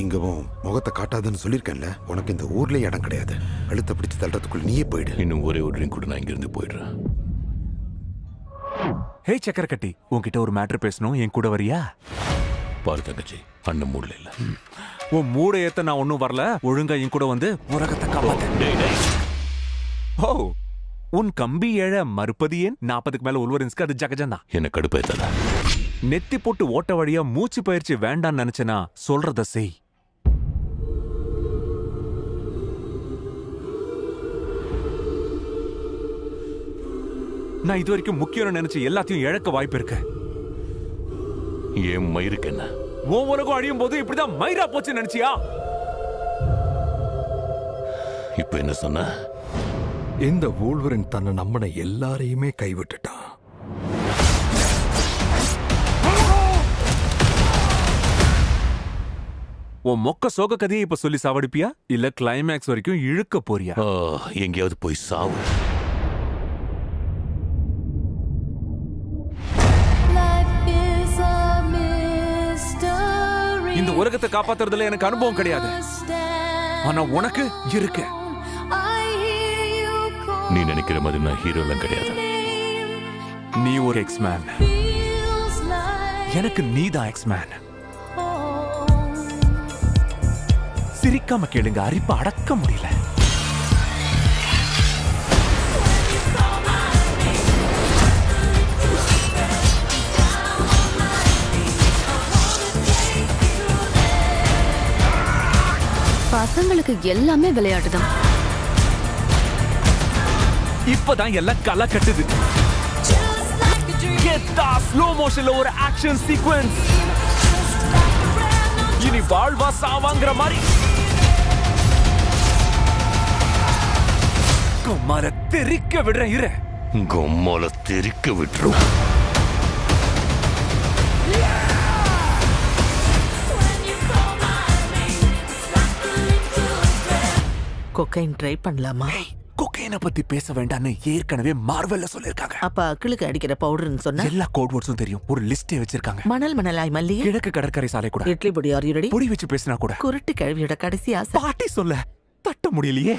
இங்கவும் முகத்தை காட்டாதுன்னு சொல்லியிருக்கேன்ல. உனக்கு இந்த ஊர்லயே இடம் கிடையாது. கழுத்தை பிடிச்சு தள்ளுறதுக்குள்ள நீயே போயிடு. இன்னும் ஒரே ஒரு ட்ரிங்க் கூட நான் இங்கிருந்து போயிடுறேன். ஹே சக்கரக்கட்டி, உன்கிட்ட ஒரு மேட்டர் பேசணும். என் கூட வரியா? பாரு தங்கச்சி, அண்ணன் மூடல இல்ல. உன் மூட ஏத்த நான் ஒன்னும் வரல. ஒழுங்கா என் கூட வந்து உலகத்தை காப்பாத்து. ஓ, உன் கம்பி ஏழ மறுப்பது ஏன்? 40க்கு மேல உள்வரன்ஸ்க்கு அது ஜகஜம் தான். என்ன கடுப்பேத்தல. நெத்தி போட்டு ஓட்ட வழியா மூச்சு பயிற்சி வேண்டான்னு நினைச்சனா சொல்றத செய். நான் இது வரைக்கும் முக்கியம் நினைச்சு எல்லாத்தையும் இழக்க வாய்ப்பு இருக்கு. ஏன் மயிருக்கு என்ன? உன் உலகம் அழியும் போது இப்படிதான் மயிரா போச்சு நினைச்சியா? இப்ப என்ன சொன்ன? இந்த வூல்வரின் தன்னை நம்பின எல்லாரையுமே கைவிட்டுட்டான். உன் மொக்க சோக கதையை இப்ப சொல்லி சாவடிப்பியா இல்ல கிளைமேக்ஸ் வரைக்கும் இழுக்க போறியா? எங்கேயாவது போய் சாவு. இந்த உலகத்தை காப்பாத்துறதுல எனக்கு அனுபவம் கிடையாது. ஆனா உனக்கு இருக்கு. நீ நினைக்கிற மாதிரி நான் ஹீரோ எல்லாம் கிடையாது. நீ ஒரு எக்ஸ்மேன். எனக்கு நீதான் எக்ஸ்மேன். சிரிக்காம கேளுங்க, அரிப்ப அடக்க முடியல. பசங்களுக்கு எல்லாமே விளையாட்டுதான். இப்பதான் எல்லாம் களை கட்டுது. ஸ்லோ மோஷன்ல ஒரு ஆக்ஷன் சீக்வென்ஸ். இனி வாழ்வா சாவாங்கிற மாதிரி. கும்மால தெறிக்க விடுறேன். இரு, கும்மால தெறிக்க விட்டுரும். கொக்கைன் ட்ரை பண்ணலாமா? கொக்கைனை பத்தி பேச வேண்டாம்னு ஏற்கனவே மார்வெல்ல சொல்லிருக்காங்க. அப்ப அக்கிளுக்கு அடிக்கிற பவுடர்னு சொன்னா எல்லா கோட் வேர்ட்ஸும் தெரியும். ஒரு லிஸ்டே வச்சிருக்காங்க. மணல் மணலாய் மல்லிகை, கிழக்கு கடற்கரை சாலை கூட, இட்லி பொடி, ஆர் யூ ரெடி? பொடி வச்சு பேசினா கூட குருட்டு கிழவியோட கடைசி ஆசை. பாட்டி சொல்ல தட்ட முடியலையே.